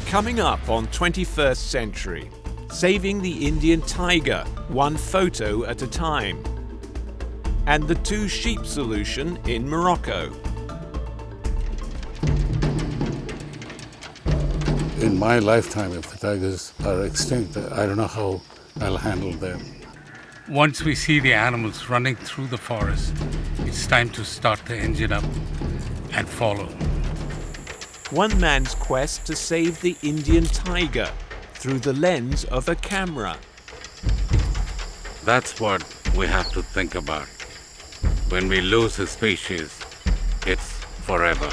Coming up on 21st Century, saving the Indian tiger, one photo at a time, and the two sheep solution in Morocco. In my lifetime, if the tigers are extinct, I don't know how I'll handle them. Once we see the animals running through the forest, it's time to start the engine up and follow. One man's quest to save the Indian tiger through the lens of a camera. That's what we have to think about. When we lose a species, it's forever.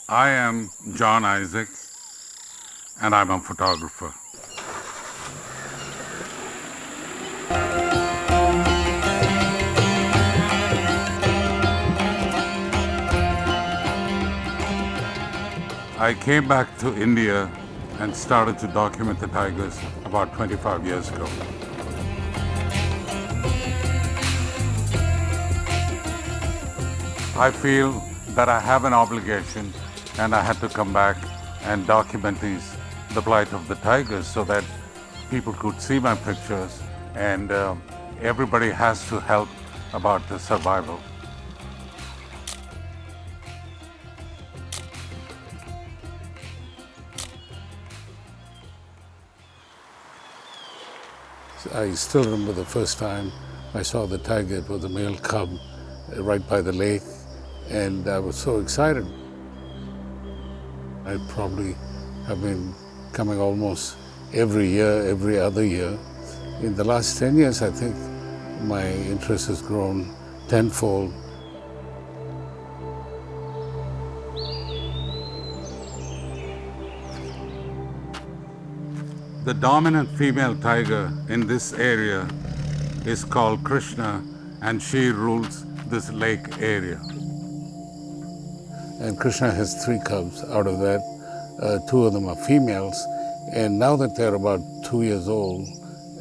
I am John Isaac, and I'm a photographer. I came back to India and started to document the tigers about 25 years ago. I feel that I have an obligation, and I had to come back and document the plight of the tigers so that people could see my pictures, and everybody has to help about the survival. I still remember the first time I saw the tiger. It was a male cub right by the lake, and I was so excited. I probably have been coming almost every year, every other year. In the last 10 years, I think my interest has grown tenfold. The dominant female tiger in this area is called Krishna, and she rules this lake area. And Krishna has 3 cubs. Out of that, 2 of them are females. And now that they're about 2 years old,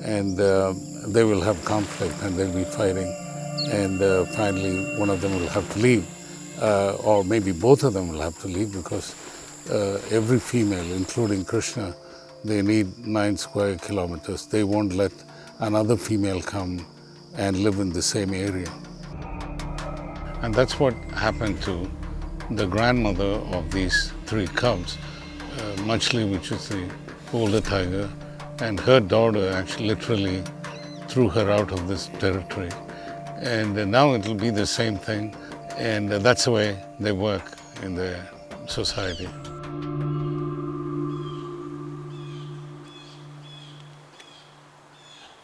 and they will have conflict and they'll be fighting, and finally one of them will have to leave, or maybe both of them will have to leave, because every female, including Krishna, they need 9 square kilometers. They won't let another female come and live in the same area. And that's what happened to the grandmother of these 3 cubs, Machli, which is the older tiger, and her daughter actually literally threw her out of this territory. And now it will be the same thing, and that's the way they work in their society.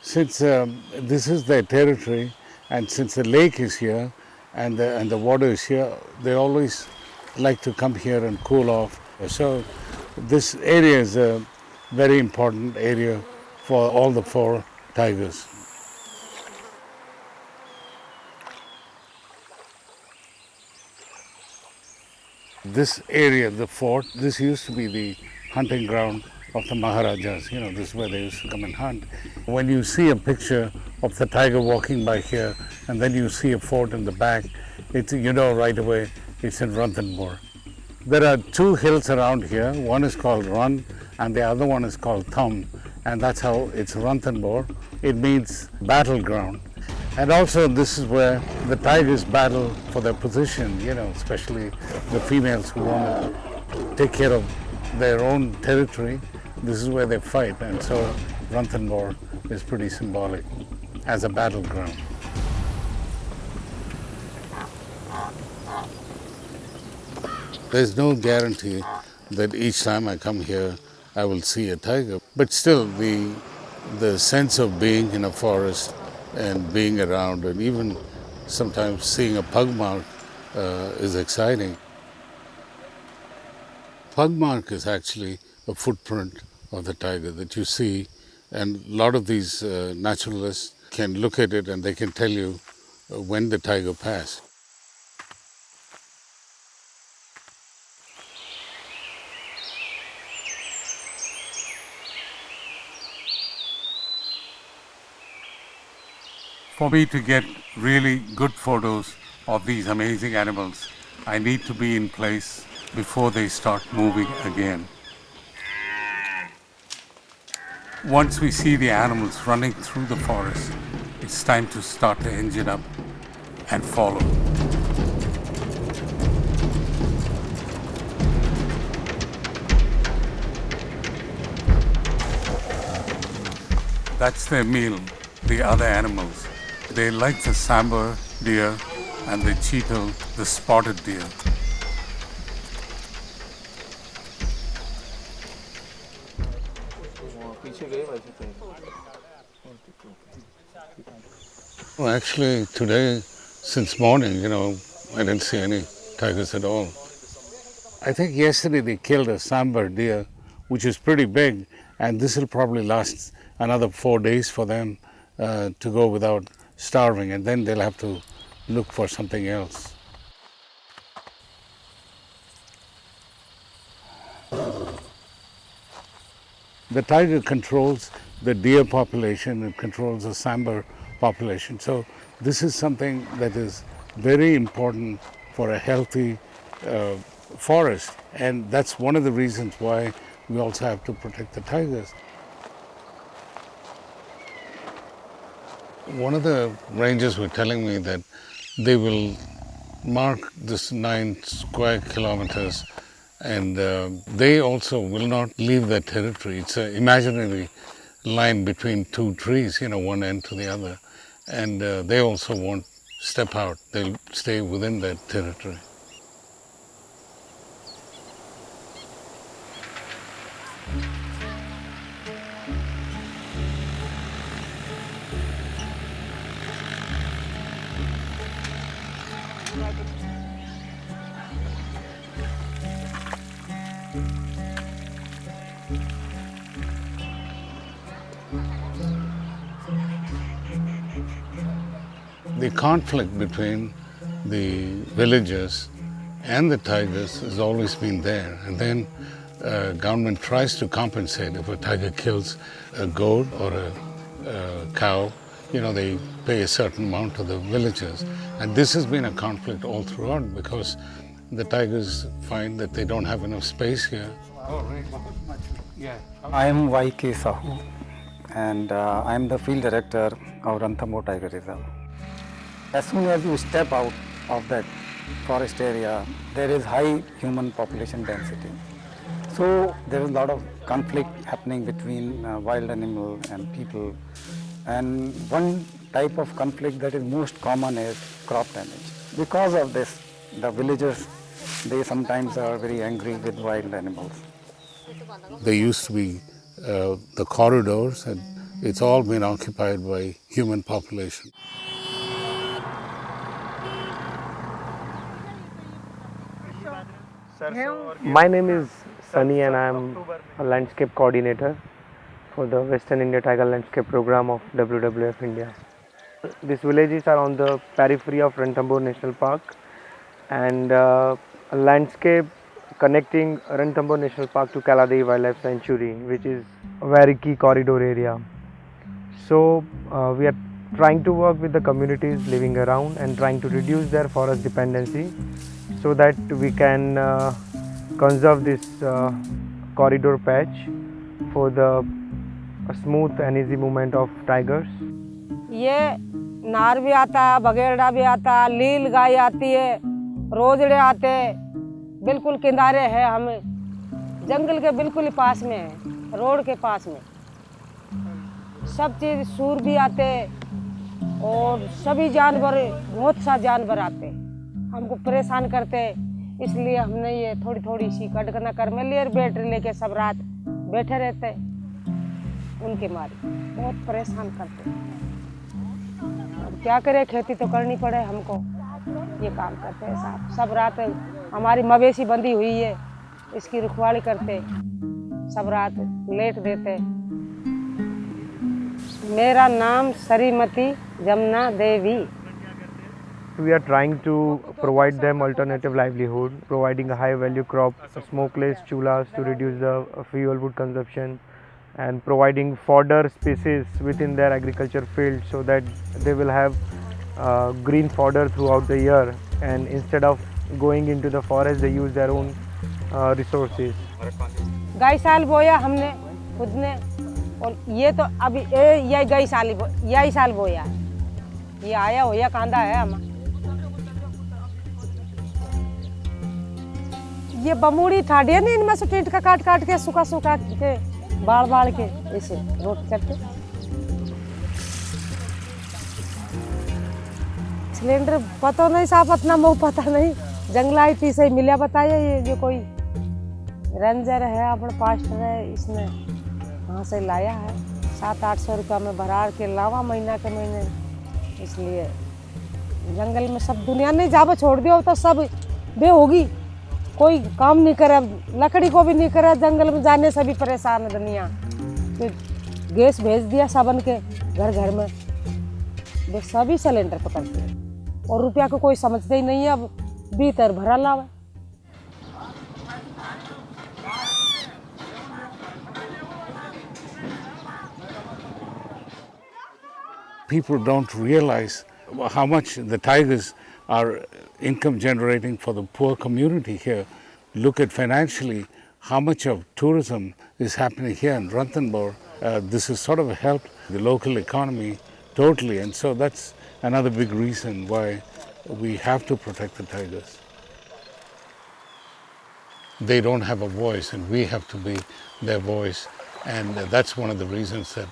Since this is their territory, and since the lake is here, and the water is here, they always like to come here and cool off. So this area is a very important area for all the 4 tigers. This area, the fort, this used to be the hunting ground of the Maharajas. You know, this is where they used to come and hunt. When you see a picture of the tiger walking by here, and then you see a fort in the back, you know right away it's in Ranthambore. There are 2 hills around here. One is called Run, and the other one is called Thumb, and that's how it's Ranthambore. It means battleground. And also this is where the tigers battle for their position, you know, especially the females who want to take care of their own territory, this is where they fight. And so Ranthambore is pretty symbolic as a battleground. There's no guarantee that each time I come here I will see a tiger, but still the sense of being in a forest and being around, and even sometimes seeing a pug mark is exciting. Pug mark is actually a footprint of the tiger that you see, and a lot of these naturalists can look at it and they can tell you when the tiger passed. For me to get really good photos of these amazing animals, I need to be in place before they start moving again. Once we see the animals running through the forest, it's time to start the engine up and follow. That's their meal, the other animals. They like the sambar deer and the cheetal, the spotted deer. Well, actually, today, since morning, I didn't see any tigers at all. I think yesterday they killed a sambar deer, which is pretty big, and this will probably last another 4 days for them to go without starving, and then they'll have to look for something else. The tiger controls the deer population, it controls the sambar population. So this is something that is very important for a healthy forest, and that's one of the reasons why we also have to protect the tigers. One of the rangers were telling me that they will mark this 9 square kilometers, and they also will not leave their territory. It's an imaginary line between two trees, one end to the other, and they also won't step out. They'll stay within their territory. The conflict between the villagers and the tigers has always been there, and then government tries to compensate. If a tiger kills a goat or a cow, they pay a certain amount to the villagers, and this has been a conflict all throughout because the tigers find that they don't have enough space here. I am Y.K. Sahu, and I am the field director of Ranthambore Tiger Reserve. As soon as you step out of that forest area, there is high human population density. So there is a lot of conflict happening between wild animal and people. And one type of conflict that is most common is crop damage. Because of this, the villagers, they sometimes are very angry with wild animals. There used to be the corridors, and it's all been occupied by human population. My name is Sunny and I am a landscape coordinator for the Western India Tiger Landscape Program of WWF India. These villages are on the periphery of Ranthambore National Park, and a landscape connecting Ranthambore National Park to Kaladevi Wildlife Sanctuary, which is a very key corridor area. So we are trying to work with the communities living around and trying to reduce their forest dependency so that we can conserve this corridor patch for the smooth and easy movement of tigers. ये नार भी आता है, बगेड़ा भी आता है, लील गाय आती है, रोजड़े आते हैं, बिल्कुल किनारे है, हम जंगल के बिल्कुल ही पास में है, रोड के पास में। सब चीज़ सूर भी आते और सभी जानवर, बहुत सा जानवर आते, हमको परेशान करते। इसलिए हमने ये थोड़ी थोड़ी सी कटकना कर में लिए बैटरी लेके सब रात बैठे रहते, उनके मारे बहुत परेशान करते। अब क्या करें, खेती तो करनी पड़े हमको, ये काम करते हैं साहब। सब रात हमारी मवेशी बंधी हुई है, इसकी रखवाली करते, सब रात लेट देते। मेरा नाम श्रीमती जमुना देवी। We are trying to provide them alternative livelihood, providing a high value crop, smokeless chulas to reduce the fuel wood consumption, and providing fodder species within their agriculture field so that they will have green fodder throughout the year, and instead of going into the forest they use their own resources. गई साल बोया हमने खुद ने, और ये तो अभी यही गई साल यही साल बोया, ये आया होया कांदा है हम। ये बमूड़ी ठाडिया नहीं, इनमें से टेंट का काट काट के सूखा सूखा के बाढ़ बाढ़ के ऐसे रोटी करते। सिलेंडर पता नहीं साहब, अपना मुँह पता नहीं, जंगलाई पी से मिला बताया। ये जो कोई रेंजर है अपना पास्टर है, इसने वहाँ से लाया है, 700-800 रुपया में भरा के लावा महीना के महीने। इसलिए जंगल में सब दुनिया नहीं जाबो छोड़ दियो तो सब बे होगी, कोई काम नहीं करे, लकड़ी को भी नहीं करे, जंगल में जाने से भी परेशान है दुनिया। तो गैस भेज दिया सबन के घर घर में, वे सभी सिलेंडर पकड़ते हैं और रुपया को कोई समझते ही नहीं है, अब भीतर भरा लावा। People don't realize how much the tigers are income generating for the poor community here. Look at financially how much of tourism is happening here in Ranthambore. This has sort of helped the local economy totally, and so that's another big reason why we have to protect the tigers. They don't have a voice and we have to be their voice, and that's one of the reasons that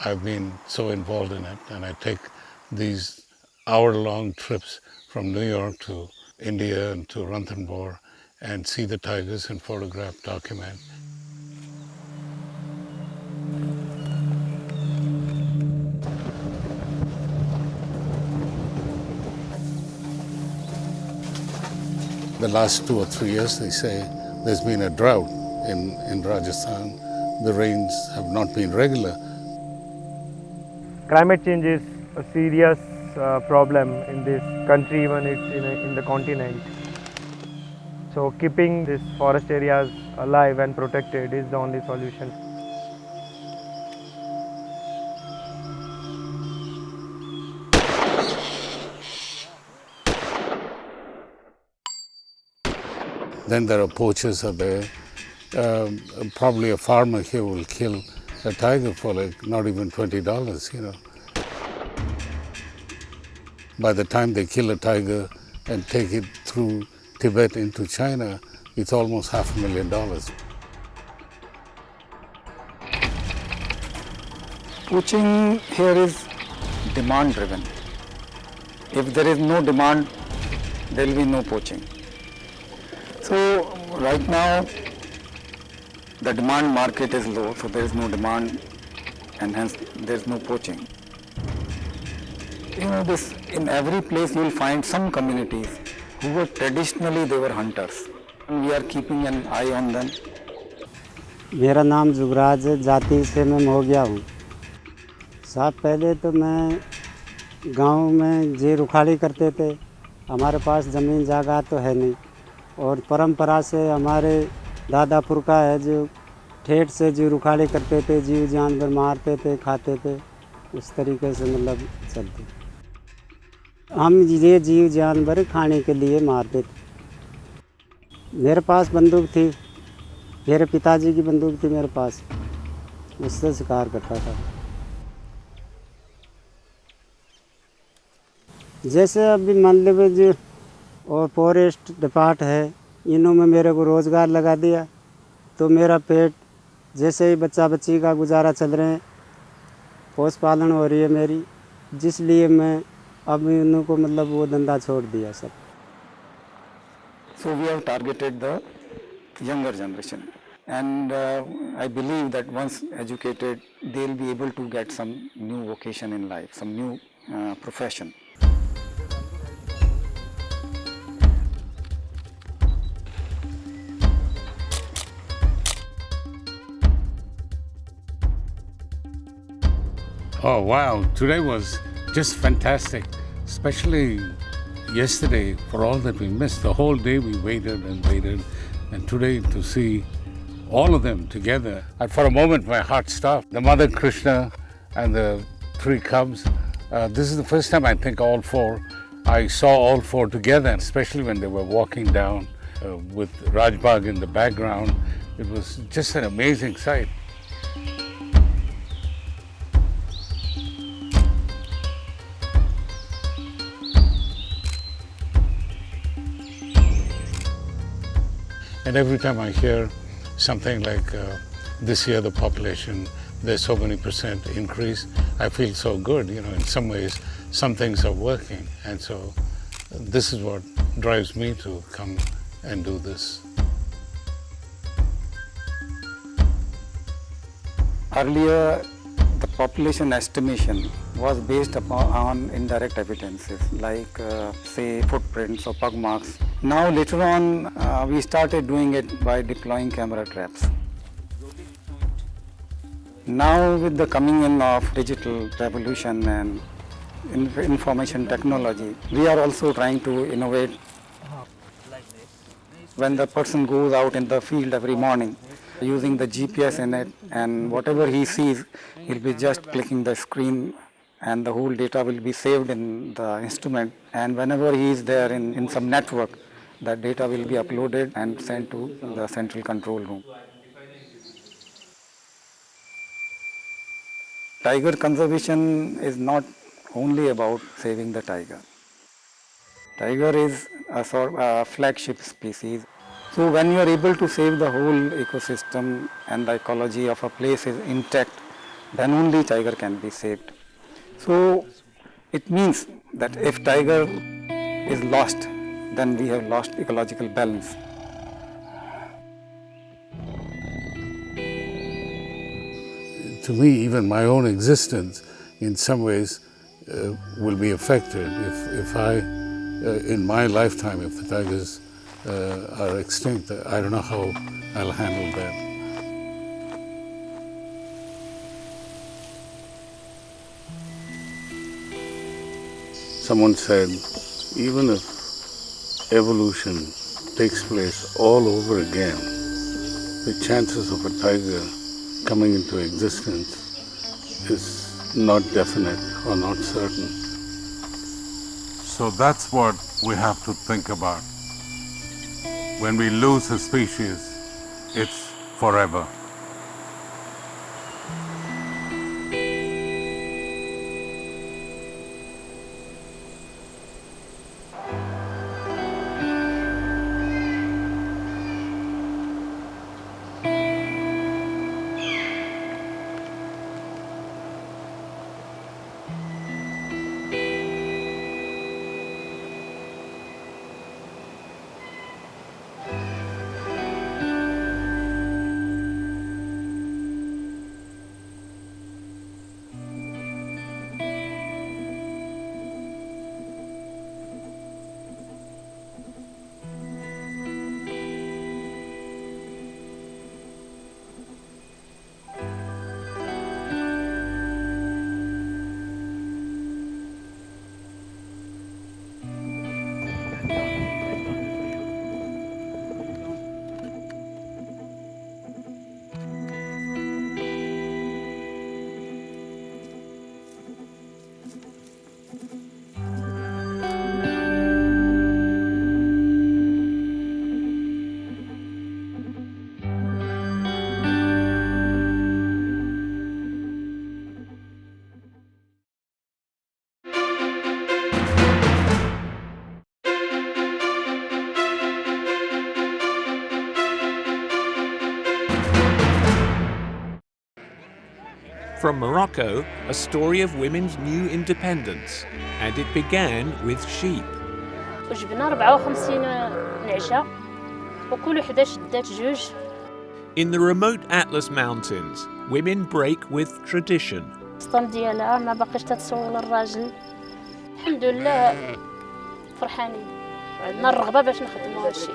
I've been so involved in it, and I take these hour-long trips from New York to India and to Ranthambore and see the tigers and photograph, document. The last 2 or 3 years, they say, there's been a drought in Rajasthan. The rains have not been regular. Climate change is a serious problem in this country, even it's in the continent. So keeping these forest areas alive and protected is the only solution. Then there are poachers out there. Probably a farmer here will kill a tiger for like not even $20, you know. By the time they kill a tiger and take it through Tibet into China, it's almost $500,000. Poaching here is demand driven. If there is no demand, there will be no poaching. So right now the demand market is low, so there is no demand and hence there is no poaching. You know, this in every place you will find some communities who were traditionally they were hunters, and we are keeping an eye on them. मेरा नाम जुगराज है, जाति से मैं हो गया हूँ साहब। पहले तो मैं गांव में जी रुखाड़ी करते थे, हमारे पास ज़मीन जागा तो है नहीं, और परंपरा से हमारे दादा पुरखा है जो ठेठ से जी रुखाड़ी करते थे, जीव जानवर मारते थे, खाते थे, उस तरीके से मतलब चलते। हम ये जीव जानवर खाने के लिए मारते थे। मेरे पास बंदूक थी, मेरे पिताजी की बंदूक थी मेरे पास, उससे शिकार करता था। जैसे अभी मान लीजिए और फॉरेस्ट डिपार्ट है, इन्हों में मेरे को रोज़गार लगा दिया, तो मेरा पेट जैसे ही बच्चा बच्ची का गुजारा चल रहे हैं, पोष पालन हो रही है मेरी, जिसलिए मैं अब इन्हों को मतलब वो धंधा छोड़ दिया सब। So we have targeted the younger generation, and I believe that once educated, they'll be able to get some new vocation in life, some new profession. Oh wow, today was just fantastic, especially yesterday for all that we missed. The whole day we waited, and today to see all of them together. And for a moment my heart stopped. The mother Krishna and the three cubs, this is the first time I think I saw all four together, especially when they were walking down with Rajbagh in the background. It was just an amazing sight. And every time I hear something like this year the population, there's so many % increase, I feel so good. You know, in some ways, some things are working. And so this is what drives me to come and do this. Earlier, the population estimation was based upon indirect evidences like say footprints or pug marks. Now later on we started doing it by deploying camera traps. Now with the coming in of digital revolution and information technology, we are also trying to innovate. When the person goes out in the field every morning, using the GPS in it, and whatever he sees, he'll be just clicking the screen and the whole data will be saved in the instrument, and whenever he is there in some network, that data will be uploaded and sent to the central control room. Tiger conservation is not only about saving the tiger. Tiger is a sort of flagship species. So when you are able to save the whole ecosystem and the ecology of a place is intact, then only tiger can be saved. So it means that if tiger is lost, then we have lost ecological balance. To me, even my own existence in some ways will be affected if I, in my lifetime, if the tigers are extinct. I don't know how I'll handle that. Someone said, even if evolution takes place all over again, the chances of a tiger coming into existence is not definite or not certain. So that's what we have to think about. When we lose a species, it's forever. from Morocco, a story of women's new independence, and it began with sheep. وجبنا 54 نعجة وكل وحدة شدات جوج. In the remote Atlas Mountains, women break with tradition. السطام ديالها ما باقيش تتسول الراجل. الحمد لله فرحانين. عندنا الرغبة باش نخدموا هادشي.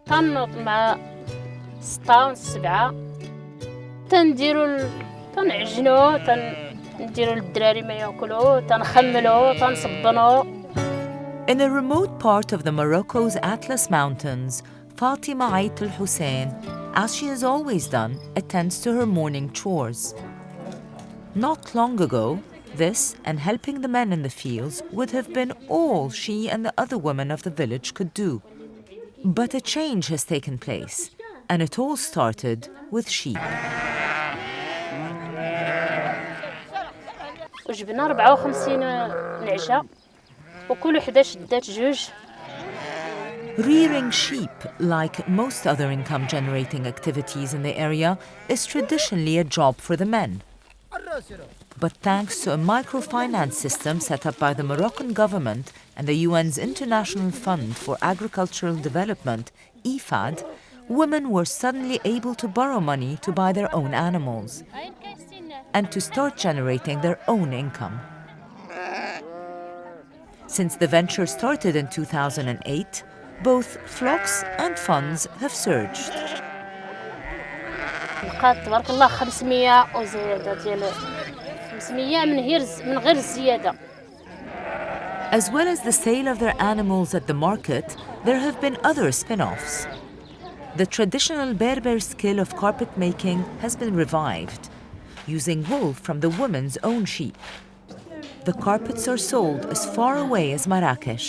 تنوض مع 6 و 7 تنعجنو نديرو للدراري ما ياكلو تنخملو تنصبنو. In a remote part of the Morocco's Atlas Mountains, Fatima Ait al-Hussein, as she has always done, attends to her morning chores. Not long ago, this and helping the men in the fields would have been all she and the other women of the village could do. But a change has taken place, and it all started with sheep. وجبنا 54 نعجة وكل وحدة شدات جوج. Rearing sheep, like most other income-generating activities in the area, is traditionally a job for the men. But thanks to a microfinance system set up by the Moroccan government and the UN's International Fund for Agricultural Development, IFAD, women were suddenly able to borrow money to buy their own animals and to start generating their own income. Since the venture started in 2008, both flocks and funds have surged. لقات تبارك الله 500 وزيادة ديال 500 من غير الزيادة. As well as the sale of their animals at the market, there have been other spin-offs. The traditional Berber skill of carpet making has been revived, using wool from the women's own sheep. The carpets are sold as far away as Marrakesh.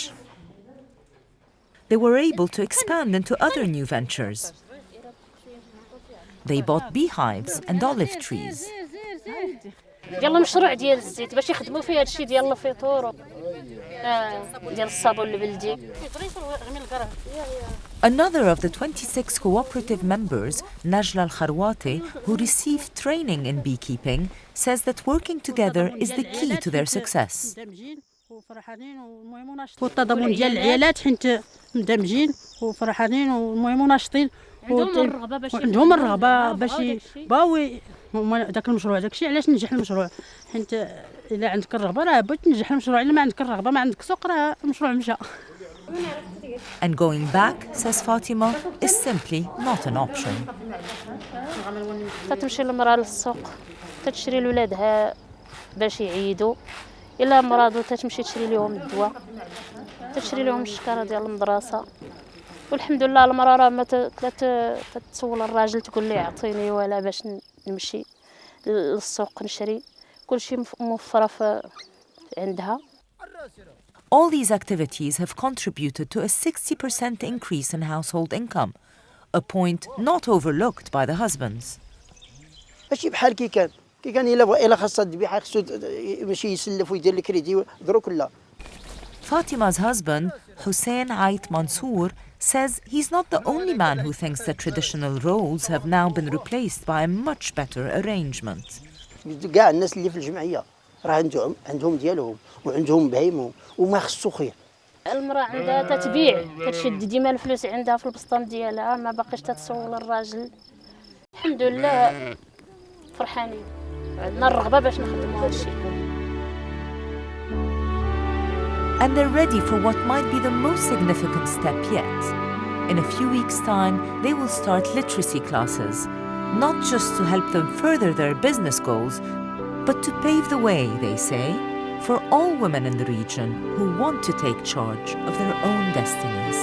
They were able to expand into other new ventures. They bought beehives and olive trees. ديال مشروع ديال الزيت باش يخدموا فيه هادشي ديال الفطور ديال الصابون البلدي. Another of the 26 cooperative members, Najla Al-Kharwati, who received training in beekeeping, says that working together is the key to their success. والتضامن ديال العيالات حيت مندمجين وفرحانين والمهم ناشطين عندهم الرغبه باش يبغاو هما داك المشروع داكشي علاش نجح المشروع حيت الا عندك الرغبه راه بغيت تنجح المشروع الا ما عندك الرغبه ما عندك سوق راه المشروع مشى. And going back, says Fatima, is simply not an option. تتمشي المراه للسوق تشري لولادها باش يعيدوا الا مرضوا تتمشي تشري لهم الدواء تشري لهم الشكاره ديال المدرسه. والحمد لله المراه راه ما تتسول الراجل تقول لي اعطيني ولا باش نمشي للسوق نشري كلشي موفره عندها. All these activities have contributed to a 60% increase in household income, a point not overlooked by the husbands. ماشي بحال كي كان الا خاصها الذبيحه خصو ماشي يسلف ويدير الكريدي دروك لا. Fatima's husband, Hussein Ait Mansour, says he's not the only man who thinks that traditional roles have now been replaced by a much better arrangement. كاع الناس اللي في الجمعيه راه عندهم ديالهم وعندهم بهيمهم وما خصو خير. المراه عندها تتبيع تشد ديما الفلوس عندها في البسطام ديالها ما باقيش تتسول الراجل. الحمد لله فرحانين عندنا الرغبه باش نخدموا هادشي. And they're ready for what might be the most significant step yet. In a few weeks' time, they will start literacy classes, not just to help them further their business goals, but to pave the way, they say, for all women in the region who want to take charge of their own destinies.